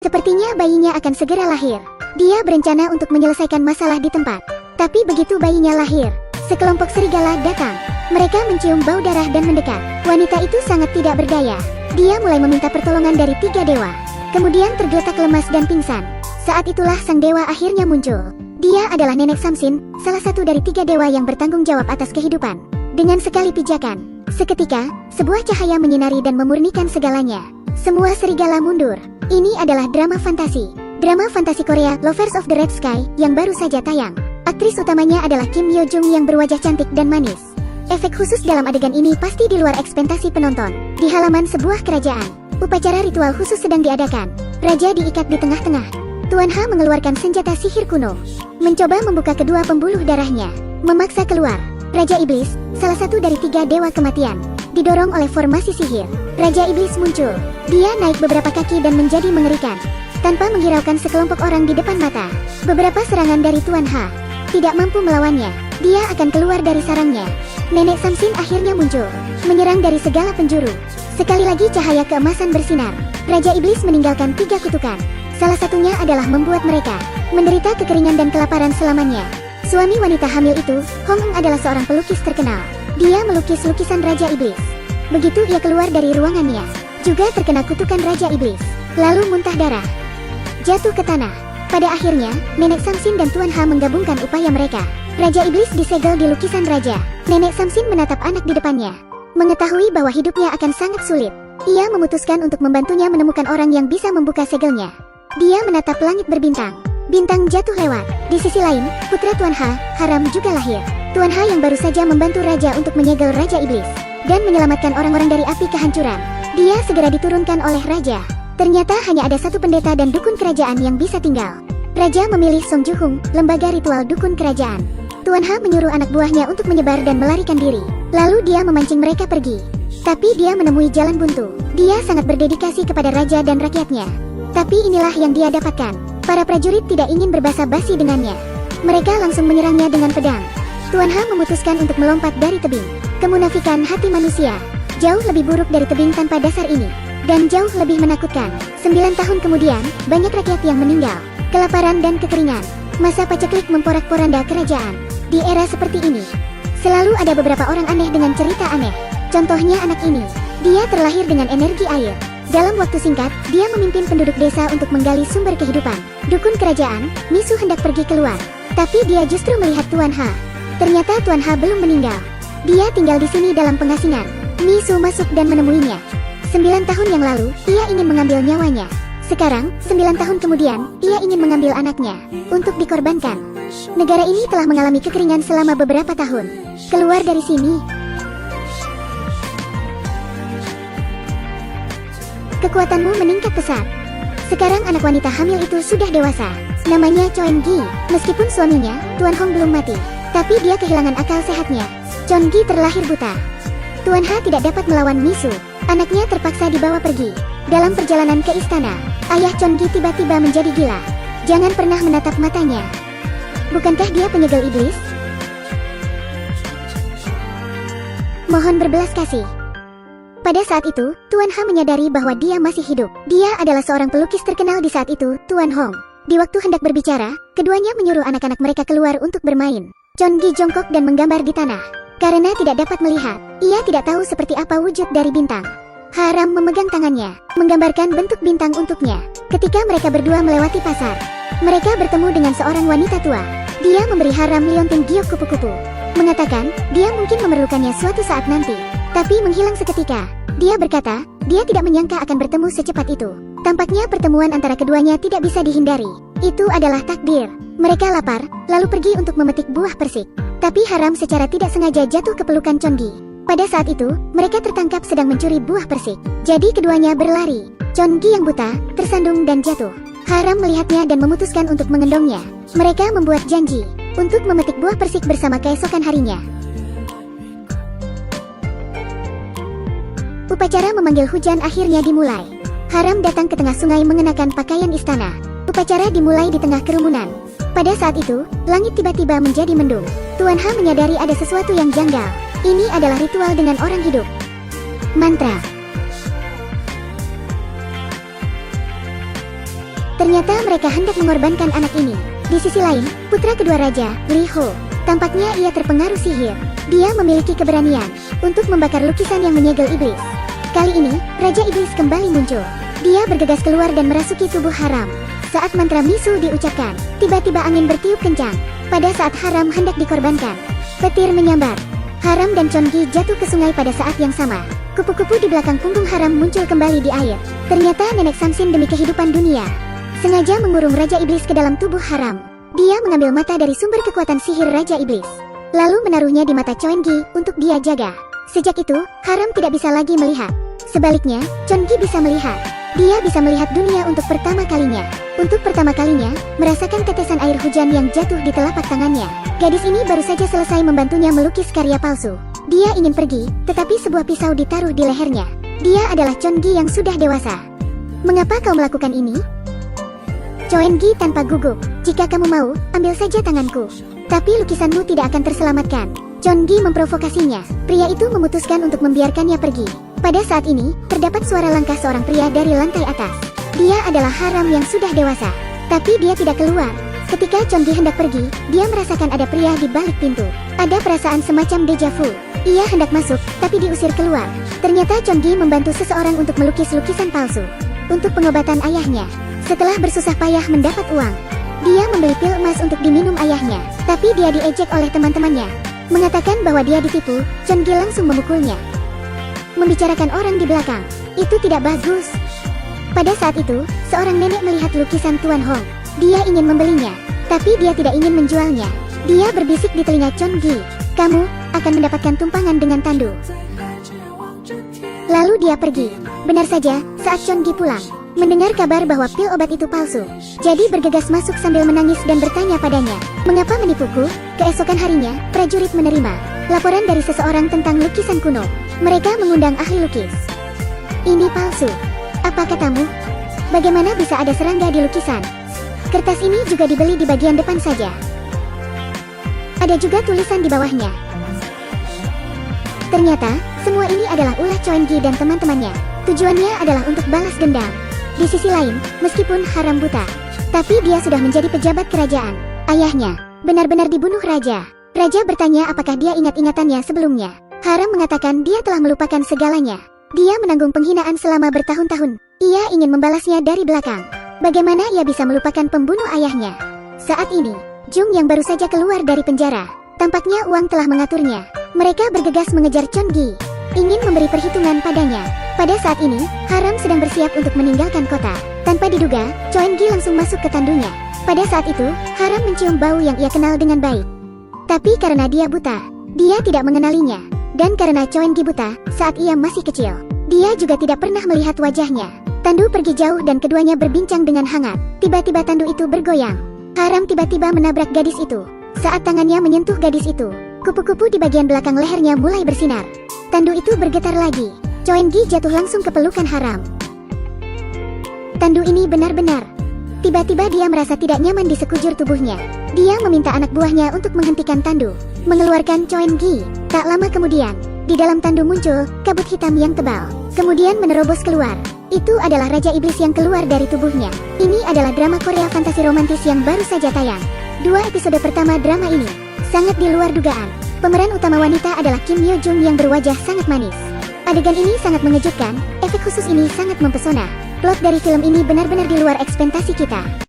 Sepertinya bayinya akan segera lahir. Dia berencana untuk menyelesaikan masalah di tempat. Tapi begitu bayinya lahir, sekelompok serigala datang. Mereka mencium bau darah dan mendekat. Wanita itu sangat tidak berdaya. Dia mulai meminta pertolongan dari 3 dewa. Kemudian tergeletak lemas dan pingsan. Saat itulah sang dewa akhirnya muncul. Dia adalah Nenek Samsin, salah satu dari 3 dewa yang bertanggung jawab atas kehidupan. Dengan sekali pijakan, seketika, sebuah cahaya menyinari dan memurnikan segalanya. Semua serigala mundur. Ini adalah drama fantasi. Drama fantasi Korea Lovers of the Red Sky yang baru saja tayang. Aktris utamanya adalah Kim Yo Jung yang berwajah cantik dan manis. Efek khusus dalam adegan ini pasti di luar ekspektasi penonton. Di halaman sebuah kerajaan, upacara ritual khusus sedang diadakan. Raja diikat di tengah-tengah. Tuan Ha mengeluarkan senjata sihir kuno, mencoba membuka kedua pembuluh darahnya, memaksa keluar. Raja Iblis, salah satu dari 3 dewa kematian, didorong oleh formasi sihir. Raja Iblis muncul. Dia naik beberapa kaki dan menjadi mengerikan. Tanpa menghiraukan sekelompok orang di depan mata, beberapa serangan dari Tuan Ha tidak mampu melawannya. Dia akan keluar dari sarangnya. Nenek Samsin akhirnya muncul, menyerang dari segala penjuru. Sekali lagi cahaya keemasan bersinar. Raja Iblis meninggalkan 3 kutukan. Salah satunya adalah membuat mereka menderita kekeringan dan kelaparan selamanya. Suami wanita hamil itu, Hong Eng, adalah seorang pelukis terkenal. Dia melukis lukisan Raja Iblis. Begitu ia keluar dari ruangannya, juga terkena kutukan Raja Iblis, lalu muntah darah, jatuh ke tanah. Pada akhirnya, Nenek Samsin dan Tuan Ha menggabungkan upaya mereka. Raja Iblis disegel di lukisan raja. Nenek Samsin menatap anak di depannya. Mengetahui bahwa hidupnya akan sangat sulit, ia memutuskan untuk membantunya menemukan orang yang bisa membuka segelnya. Dia menatap langit berbintang. Bintang jatuh lewat. Di sisi lain, putra Tuan Ha, Haram, juga lahir. Tuan Ha yang baru saja membantu raja untuk menyegel Raja Iblis dan menyelamatkan orang-orang dari api kehancuran. Dia segera diturunkan oleh raja. Ternyata hanya ada 1 pendeta dan dukun kerajaan yang bisa tinggal. Raja memilih Song Juhung, lembaga ritual dukun kerajaan. Tuan Ha menyuruh anak buahnya untuk menyebar dan melarikan diri. Lalu dia memancing mereka pergi. Tapi dia menemui jalan buntu. Dia sangat berdedikasi kepada raja dan rakyatnya. Tapi inilah yang dia dapatkan. Para prajurit tidak ingin berbasa-basi dengannya. Mereka langsung menyerangnya dengan pedang. Tuan Ha memutuskan untuk melompat dari tebing. Kemunafikan hati manusia jauh lebih buruk dari tebing tanpa dasar ini. Dan jauh lebih menakutkan. 9 tahun kemudian, banyak rakyat yang meninggal. Kelaparan dan kekeringan. Masa paceklik memporak-poranda kerajaan. Di era seperti ini, selalu ada beberapa orang aneh dengan cerita aneh. Contohnya anak ini. Dia terlahir dengan energi air. Dalam waktu singkat, dia memimpin penduduk desa untuk menggali sumber kehidupan. Dukun kerajaan, Misu hendak pergi keluar. Tapi dia justru melihat Tuan Ha. Ternyata Tuan Ha belum meninggal. Dia tinggal di sini dalam pengasingan. Misu masuk dan menemuinya. 9 tahun yang lalu, ia ingin mengambil nyawanya. Sekarang, 9 tahun kemudian, ia ingin mengambil anaknya untuk dikorbankan. Negara ini telah mengalami kekeringan selama beberapa tahun. Keluar dari sini. Kekuatanmu meningkat pesat. Sekarang anak wanita hamil itu sudah dewasa. Namanya Choen Gi. Meskipun suaminya, Tuan Hong, belum mati, tapi dia kehilangan akal sehatnya. Choen Gi terlahir buta. Tuan Ha tidak dapat melawan Misu. Anaknya terpaksa dibawa pergi. Dalam perjalanan ke istana, ayah Choen Gi tiba-tiba menjadi gila. Jangan pernah menatap matanya. Bukankah dia penyegel iblis? Mohon berbelas kasih. Pada saat itu, Tuan Ha menyadari bahwa dia masih hidup. Dia adalah seorang pelukis terkenal di saat itu, Tuan Hong. Di waktu hendak berbicara, keduanya menyuruh anak-anak mereka keluar untuk bermain. Choen Gi jongkok dan menggambar di tanah. Karena tidak dapat melihat, ia tidak tahu seperti apa wujud dari bintang. Haram memegang tangannya, menggambarkan bentuk bintang untuknya. Ketika mereka berdua melewati pasar, mereka bertemu dengan seorang wanita tua. Dia memberi Haram liontin giok kupu-kupu, mengatakan dia mungkin memerlukannya suatu saat nanti. Tapi menghilang seketika. Dia berkata, dia tidak menyangka akan bertemu secepat itu. Tampaknya pertemuan antara keduanya tidak bisa dihindari. Itu adalah takdir. Mereka lapar, lalu pergi untuk memetik buah persik. Tapi Haram secara tidak sengaja jatuh ke pelukan Choen Gi. Pada saat itu, mereka tertangkap sedang mencuri buah persik. Jadi keduanya berlari. Choen Gi yang buta, tersandung dan jatuh. Haram melihatnya dan memutuskan untuk mengendongnya. Mereka membuat janji untuk memetik buah persik bersama keesokan harinya. Upacara memanggil hujan akhirnya dimulai. Haram datang ke tengah sungai mengenakan pakaian istana. Upacara dimulai di tengah kerumunan. Pada saat itu, langit tiba-tiba menjadi mendung. Tuan Ha menyadari ada sesuatu yang janggal. Ini adalah ritual dengan orang hidup. Mantra. Ternyata mereka hendak mengorbankan anak ini. Di sisi lain, putra kedua raja, Li Ho, tampaknya ia terpengaruh sihir. Dia memiliki keberanian untuk membakar lukisan yang menyegel iblis. Kali ini, Raja Iblis kembali muncul. Dia bergegas keluar dan merasuki tubuh Haram. Saat mantra Misu diucapkan, tiba-tiba angin bertiup kencang. Pada saat Haram hendak dikorbankan, petir menyambar. Haram dan Chongi jatuh ke sungai pada saat yang sama. Kupu-kupu di belakang punggung Haram muncul kembali di air. Ternyata nenek Samsin demi kehidupan dunia sengaja mengurung Raja Iblis ke dalam tubuh Haram. Dia mengambil mata dari sumber kekuatan sihir Raja Iblis, lalu menaruhnya di mata Chongi untuk dia jaga. Sejak itu, Haram tidak bisa lagi melihat. Sebaliknya, Chongi bisa melihat. Dia bisa melihat dunia untuk pertama kalinya. Untuk pertama kalinya, merasakan tetesan air hujan yang jatuh di telapak tangannya. Gadis ini baru saja selesai membantunya melukis karya palsu. Dia ingin pergi, tetapi sebuah pisau ditaruh di lehernya. Dia adalah Chongi yang sudah dewasa. Mengapa kau melakukan ini? Chongi tanpa gugup. Jika kamu mau, ambil saja tanganku. Tapi lukisanmu tidak akan terselamatkan. Chongi memprovokasinya. Pria itu memutuskan untuk membiarkannya pergi. Pada saat ini, terdapat suara langkah seorang pria dari lantai atas. Dia adalah Haram yang sudah dewasa. Tapi dia tidak keluar. Ketika Chongi hendak pergi, dia merasakan ada pria di balik pintu. Ada perasaan semacam deja vu. Ia hendak masuk, tapi diusir keluar. Ternyata Chongi membantu seseorang untuk melukis lukisan palsu untuk pengobatan ayahnya. Setelah bersusah payah mendapat uang, dia membeli pil emas untuk diminum ayahnya. Tapi dia diejek oleh teman-temannya, mengatakan bahwa dia ditipu. Chongi langsung memukulnya. Membicarakan orang di belakang, itu tidak bagus. Pada saat itu, seorang nenek melihat lukisan Tuan Hong. Dia ingin membelinya, tapi dia tidak ingin menjualnya. Dia berbisik di telinga Chongi, "Kamu akan mendapatkan tumpangan dengan tandu." Lalu dia pergi. Benar saja, saat Chongi pulang, mendengar kabar bahwa pil obat itu palsu, jadi bergegas masuk sambil menangis dan bertanya padanya, "Mengapa menipuku?" Keesokan harinya, prajurit menerima laporan dari seseorang tentang lukisan kuno. Mereka mengundang ahli lukis. "Ini palsu. Apa katamu? Bagaimana bisa ada serangga di lukisan? Kertas ini juga dibeli di bagian depan saja. Ada juga tulisan di bawahnya." Ternyata, semua ini adalah ulah Chongi dan teman-temannya. Tujuannya adalah untuk balas dendam. Di sisi lain, meskipun Haram buta, tapi dia sudah menjadi pejabat kerajaan. Ayahnya benar-benar dibunuh raja. Raja bertanya apakah dia ingat ingatannya sebelumnya. Haram mengatakan dia telah melupakan segalanya. Dia menanggung penghinaan selama bertahun-tahun. Ia ingin membalasnya dari belakang. Bagaimana ia bisa melupakan pembunuh ayahnya? Saat ini, Jung yang baru saja keluar dari penjara, tampaknya uang telah mengaturnya. Mereka bergegas mengejar Chongi, ingin memberi perhitungan padanya. Pada saat ini, Haram sedang bersiap untuk meninggalkan kota. Tanpa diduga, Chongi langsung masuk ke tandunya. Pada saat itu, Haram mencium bau yang ia kenal dengan baik. Tapi karena dia buta, dia tidak mengenalinya. Dan karena Chongi buta, saat ia masih kecil, dia juga tidak pernah melihat wajahnya. Tandu pergi jauh dan keduanya berbincang dengan hangat. Tiba-tiba tandu itu bergoyang. Haram tiba-tiba menabrak gadis itu. Saat tangannya menyentuh gadis itu, kupu-kupu di bagian belakang lehernya mulai bersinar. Tandu itu bergetar lagi. Chongi jatuh langsung ke pelukan Haram. Tandu ini benar-benar. Tiba-tiba dia merasa tidak nyaman di sekujur tubuhnya. Dia meminta anak buahnya untuk menghentikan tandu, mengeluarkan Chongi. Tak lama kemudian, di dalam tandu muncul kabut hitam yang tebal, kemudian menerobos keluar. Itu adalah Raja Iblis yang keluar dari tubuhnya. Ini adalah drama Korea fantasi romantis yang baru saja tayang. 2 episode pertama drama ini sangat di luar dugaan. Pemeran utama wanita adalah Kim Yo Jung yang berwajah sangat manis. Adegan ini sangat mengejutkan, efek khusus ini sangat mempesona. Plot dari film ini benar-benar di luar ekspektasi kita.